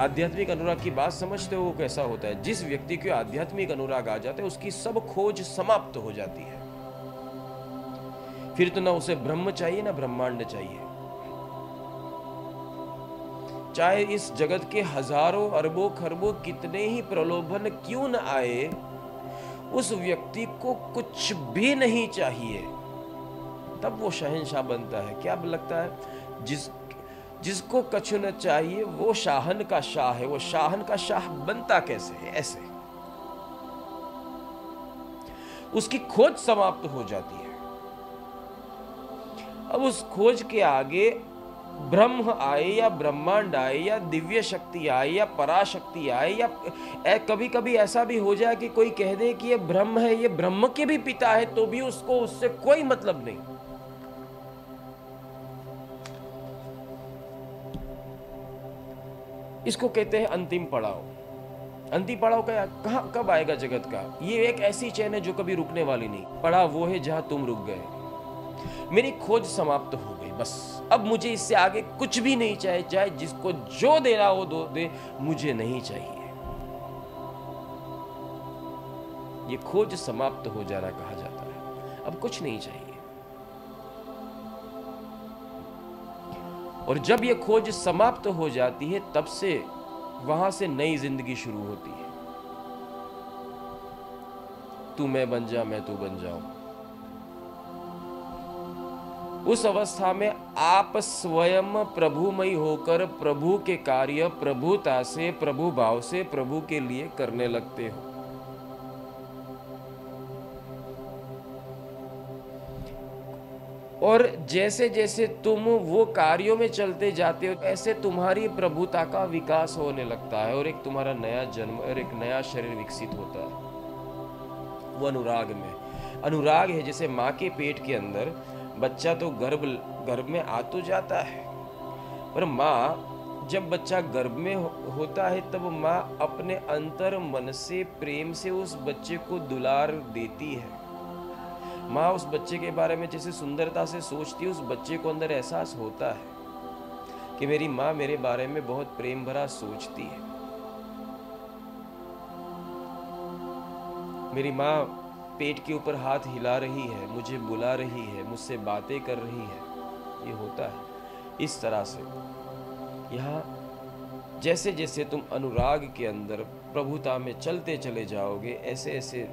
आध्यात्मिक अनुराग की बात समझते हो वो कैसा होता है? जिस व्यक्ति को आध्यात्मिक अनुराग आ जाता है उसकी सब खोज समाप्त हो जाती है। फिर तो ना उसे ब्रह्म चाहिए ना ब्रह्मांड चाहिए। चाहे इस जगत के हजारों अरबों खरबों कितने ही प्रलोभन क्यों न आए, उस व्यक्ति को कुछ भी नहीं चाहिए, तब वो शहंशाह बनता है। क्या लगता है? जिसको कछु न चाहिए वो शाहन का शाह है। वो शाहन का शाह बनता कैसे है? ऐसे उसकी खोज समाप्त हो जाती है। अब उस खोज के आगे ब्रह्म आए या ब्रह्मांड आए या दिव्य शक्ति आए या पराशक्ति आए या कभी कभी ऐसा भी हो जाए कि कोई कह दे कि ये ब्रह्म है, ये ब्रह्म के भी पिता है, तो भी उसको उससे कोई मतलब नहीं। इसको कहते हैं अंतिम पड़ाव। अंतिम पड़ाव का कहाँ कब आएगा जगत का? ये एक ऐसी चैन है जो कभी रुकने वाली नहीं। पड़ाव वो है जहां तुम रुक गए। मेरी खोज समाप्त हो गई, बस अब मुझे इससे आगे कुछ भी नहीं चाहिए। चाहे जिसको जो देना हो दो दे, मुझे नहीं चाहिए। ये खोज समाप्त हो जाना कहा जाता है। अब कुछ नहीं चाहिए। और जब ये खोज समाप्त हो जाती है, तब से वहां से नई जिंदगी शुरू होती है। तू मैं बन जा, मैं तू बन जाऊं। उस अवस्था में आप स्वयं प्रभुमय होकर प्रभु के कार्य प्रभुता से, प्रभु भाव से प्रभु के लिए करने लगते हो। और जैसे जैसे तुम वो कार्यों में चलते जाते हो, ऐसे तुम्हारी प्रभुता का विकास होने लगता है और एक तुम्हारा नया जन्म और एक नया शरीर विकसित होता है। वो अनुराग में, अनुराग है जैसे माँ के पेट के अंदर बच्चा तो गर्भ में आ तो जाता है, पर माँ जब बच्चा गर्भ में होता है तब माँ अपने अंतर मन से प्रेम से उस बच्चे को दुलार देती है। माँ उस बच्चे के बारे में जैसे सुंदरता से सोचती है, उस बच्चे को अंदर एहसास होता है कि मेरी माँ मेरे बारे में बहुत प्रेम भरा सोचती है। मेरी माँ पेट के ऊपर हाथ हिला रही है, मुझे बुला रही है, मुझसे बातें कर रही है। ये होता है इस तरह से। यहाँ जैसे जैसे तुम अनुराग के अंदर प्रभुता में चलते चले जाओगे, ऐसे ऐसे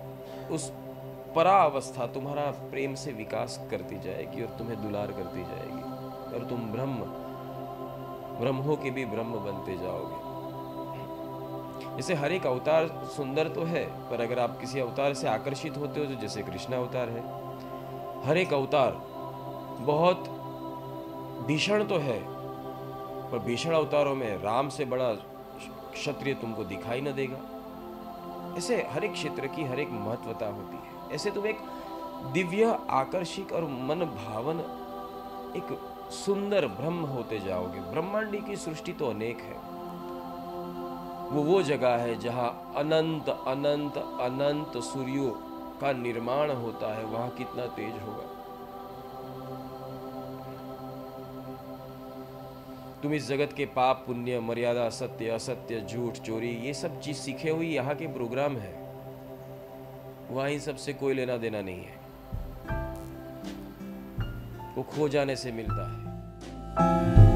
उस परावस्था तुम्हारा प्रेम से विकास करती जाएगी और तुम्हें दुलार करती जाएगी और तुम ब्रह्मों के भी ब्रह्म बनते जाओगे। जैसे हर एक अवतार सुंदर तो है, पर अगर आप किसी अवतार से आकर्षित होते हो तो जैसे कृष्ण अवतार है, हर एक अवतार बहुत भीषण तो है, पर भीषण अवतारों में राम से बड़ा क्षत्रिय तुमको दिखाई न देगा। ऐसे हर एक क्षेत्र की हर एक महत्वता होती है। ऐसे तुम एक दिव्य आकर्षक और मन भावन एक सुंदर ब्रह्म होते जाओगे। ब्रह्मांडी की सृष्टि तो अनेक है। वो जगह है जहां अनंत अनंत अनंत सूर्यों का निर्माण होता है। वहां कितना तेज होगा। तुम इस जगत के पाप पुण्य मर्यादा सत्य असत्य झूठ चोरी ये सब चीज सीखे हुई यहाँ के प्रोग्राम है। वहां इन सबसे कोई लेना देना नहीं है। वो खो जाने से मिलता है।